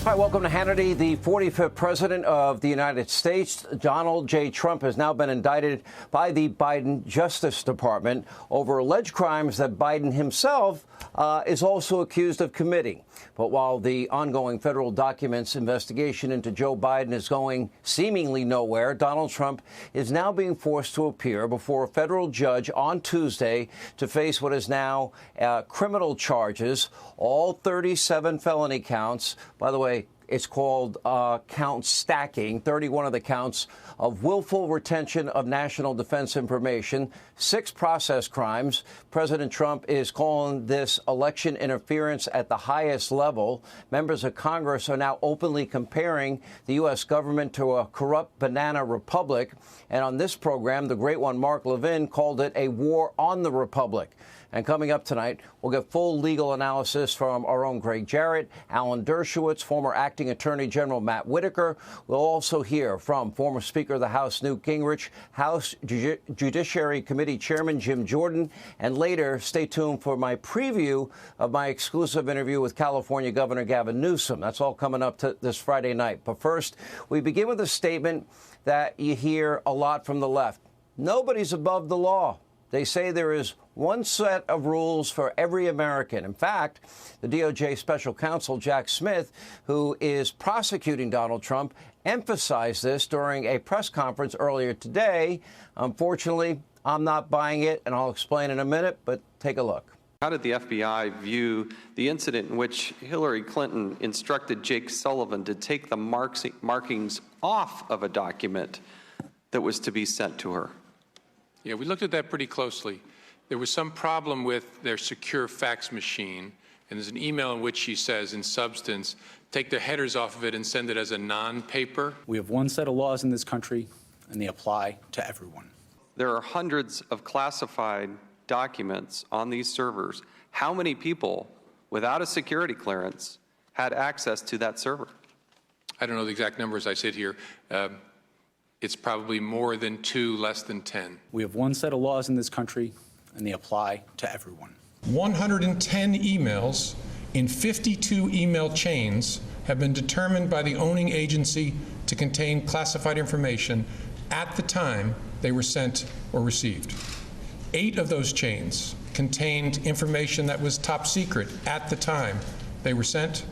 Hi, welcome to Hannity. The 45th president of the United States, Donald J. Trump, has now been indicted by the Biden Justice Department over alleged crimes that Biden himself is also accused of committing. But while the ongoing federal documents investigation into Joe Biden is going seemingly nowhere, Donald Trump is now being forced to appear before a federal judge on Tuesday to face what is now criminal charges, all 37 felony counts. By the way, it's called count stacking, 31 of the counts of willful retention of national defense information, 6 process crimes. President Trump is calling this election interference at the highest level. Members of Congress are now openly comparing the U.S. government to a corrupt banana republic. And on this program, the great one, Mark Levin, called it a war on the republic. And coming up tonight, we'll get full legal analysis from our own Greg Jarrett, Alan Dershowitz, former acting Attorney General Matt Whitaker. We'll also hear from former Speaker of the House Newt Gingrich, House Judiciary Committee Chairman Jim Jordan, and later, stay tuned for my preview of my exclusive interview with California Governor Gavin Newsom. That's all coming up this Friday night. But first, we begin with a statement that you hear a lot from the left. Nobody's above the law. They say there is one set of rules for every American. In fact, the DOJ special counsel, Jack Smith, who is prosecuting Donald Trump, emphasized this during a press conference earlier today. Unfortunately, I'm not buying it, and I'll explain in a minute, but take a look. How did the FBI view the incident in which Hillary Clinton instructed Jake Sullivan to take the markings off of a document that was to be sent to her? Yeah, we looked at that pretty closely. There was some problem with their secure fax machine, and there's an email in which she says, in substance, take the headers off of it and send it as a non-paper. We have one set of laws in this country, and they apply to everyone. There are hundreds of classified documents on these servers. How many people, without a security clearance, had access to that server? I don't know the exact number as I sit here. It's probably more than 2, less than 10. We have one set of laws in this country, and they apply to everyone. 110 emails in 52 email chains have been determined by the owning agency to contain classified information at the time they were sent or received. 8 of those chains contained information that was top secret at the time they were sent.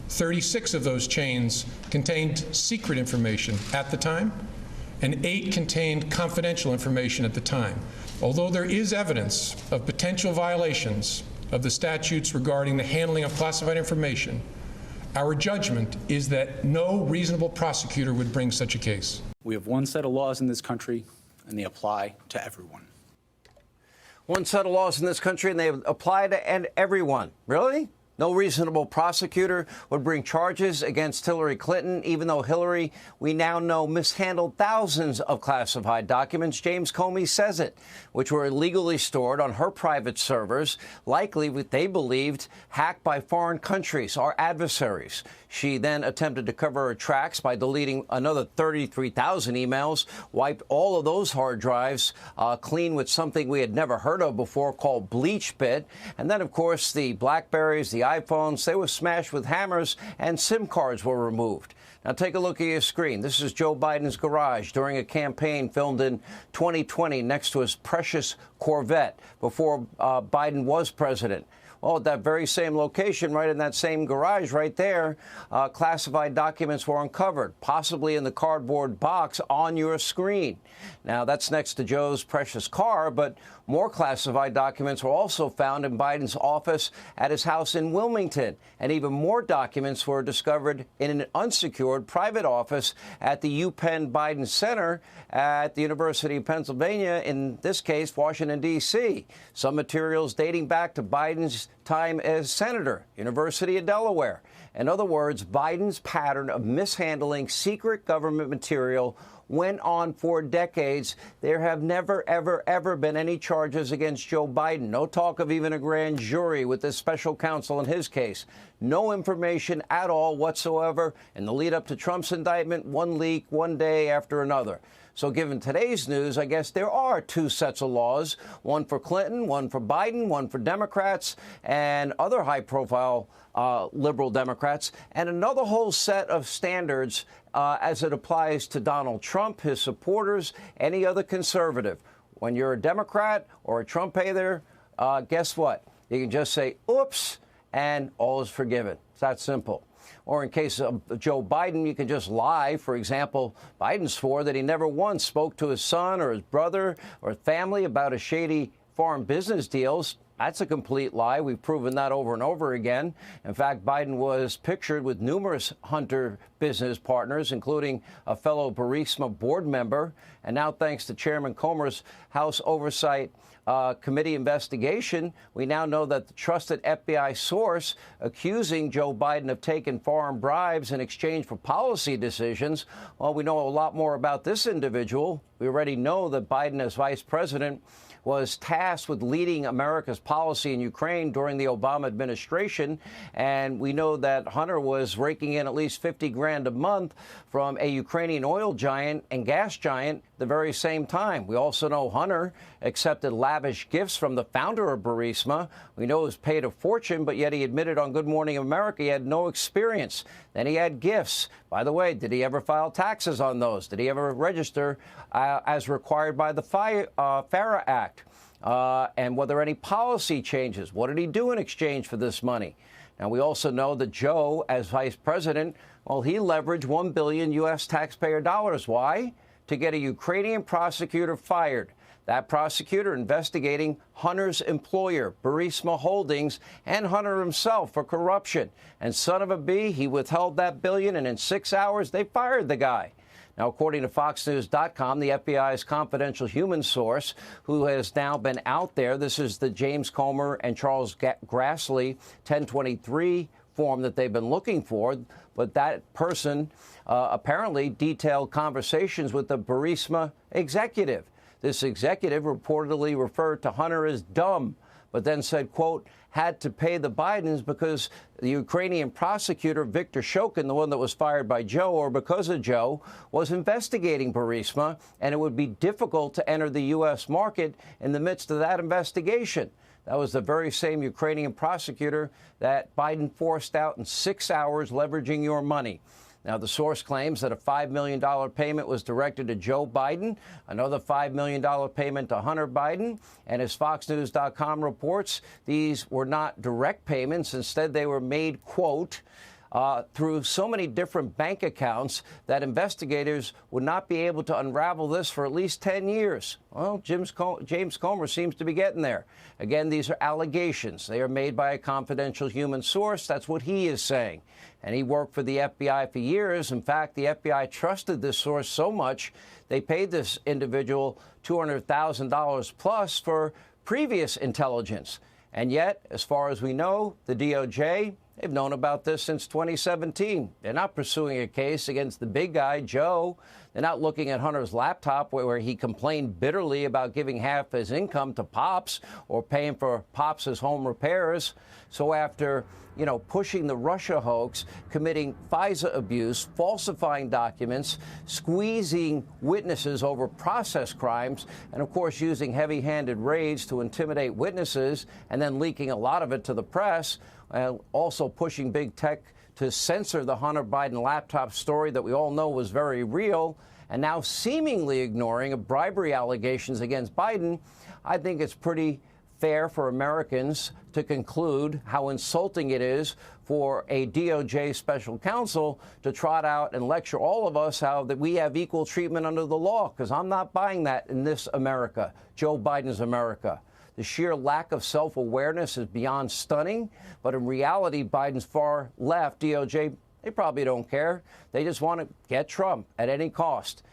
36 of those chains contained secret information at the time, and 8 contained confidential information at the time. Although there is evidence of potential violations of the statutes regarding the handling of classified information, our judgment is that no reasonable prosecutor would bring such a case. We have one set of laws in this country, and they apply to everyone. One set of laws in this country, and they apply to everyone. Really? No reasonable prosecutor would bring charges against Hillary Clinton, even though Hillary, we now know, mishandled thousands of classified documents. James Comey says it, which were illegally stored on her private servers, likely, they believed, hacked by foreign countries, our adversaries. She then attempted to cover her tracks by deleting another 33,000 emails, wiped all of those hard drives clean with something we had never heard of before called BleachBit. And then, of course, the BlackBerries, the iPhones, they were smashed with hammers and SIM cards were removed. Now, take a look at your screen. This is Joe Biden's garage during a campaign filmed in 2020 next to his precious Corvette before Biden was president. Well, at that very same location, right in that same garage right there, classified documents were uncovered, possibly in the cardboard box on your screen. Now, that's next to Joe's precious car, but more classified documents were also found in Biden's office at his house in Wilmington. And even more documents were discovered in an unsecured private office at the UPenn Biden Center at the University of Pennsylvania, in this case, Washington, D.C. Some materials dating back to Biden's time as senator, University of Delaware. In other words, Biden's pattern of mishandling secret government material went on for decades. There have never, ever, ever been any charges against Joe Biden. No talk of even a grand jury with this special counsel in his case. No information at all whatsoever in the lead up to Trump's indictment, one leak, one day after another. So given today's news, I guess there are two sets of laws, one for Clinton, one for Biden, one for Democrats and other high-profile liberal Democrats, and another whole set of standards as it applies to Donald Trump, his supporters, any other conservative. When you're a Democrat or a Trump hater, guess what? You can just say, oops, and all is forgiven. It's that simple. Or in case of Joe Biden, you can just lie. For example, Biden swore that he never once spoke to his son or his brother or family about his shady foreign business deals. That's a complete lie. We've proven that over and over again. In fact, Biden was pictured with numerous Hunter business partners, including a fellow Burisma board member. And now, thanks to Chairman Comer's House Oversight Committee investigation, we now know that the trusted FBI source accusing Joe Biden of taking foreign bribes in exchange for policy decisions. Well, we know a lot more about this individual. We already know that Biden, as vice president, was tasked with leading America's policy in Ukraine during the Obama administration. And we know that Hunter was raking in at least 50 grand a month from a Ukrainian oil giant and gas giant the very same time. We also know Hunter accepted lavish gifts from the founder of Burisma. We know he was paid a fortune, but yet he admitted on Good Morning America he had no experience. Then he had gifts. By the way, did he ever file taxes on those? Did he ever register as required by the FARA Act? And were there any policy changes? What did he do in exchange for this money? Now, we also know that Joe, as vice president, well, he leveraged $1 billion U.S. taxpayer dollars. Why? To get a Ukrainian prosecutor fired. That prosecutor investigating Hunter's employer, Burisma Holdings, and Hunter himself for corruption. And son of a bee, he withheld that billion, and in 6 hours, they fired the guy. Now, according to FoxNews.com, the FBI's confidential human source, who has now been out there, this is the James Comer and Charles Grassley 1023 form that they've been looking for. But that person apparently detailed conversations with the Burisma executive. This executive reportedly referred to Hunter as dumb, but then said, quote, had to pay the Bidens because the Ukrainian prosecutor, Viktor Shokin, the one that was fired by Joe or because of Joe, was investigating Burisma, and it would be difficult to enter the U.S. market in the midst of that investigation. That was the very same Ukrainian prosecutor that Biden forced out in 6 hours, leveraging your money. Now, the source claims that a $5 million payment was directed to Joe Biden, another $5 million payment to Hunter Biden, and as FoxNews.com reports, these were not direct payments. Instead, they were made, quote, through so many different bank accounts that investigators would not be able to unravel this for at least 10 years. Well, James Comer seems to be getting there. Again, these are allegations. They are made by a confidential human source. That's what he is saying. And he worked for the FBI for years. In fact, the FBI trusted this source so much, they paid this individual $200,000 plus for previous intelligence. And yet, as far as we know, the DOJ, they've known about this since 2017. They're not pursuing a case against the big guy, Joe. They're not looking at Hunter's laptop where he complained bitterly about giving half his income to Pops or paying for Pops' home repairs. So after, pushing the Russia hoax, committing FISA abuse, falsifying documents, squeezing witnesses over process crimes, and, of course, using heavy-handed raids to intimidate witnesses and then leaking a lot of it to the press, also pushing big tech to censor the Hunter Biden laptop story that we all know was very real, and now seemingly ignoring bribery allegations against Biden, I think it's pretty fair for Americans to conclude how insulting it is for a DOJ special counsel to trot out and lecture all of us how that we have equal treatment under the law, because I'm not buying that in this America, Joe Biden's America. The sheer lack of self-awareness is beyond stunning, but in reality, Biden's far left, DOJ, they probably don't care. They just want to get Trump at any cost.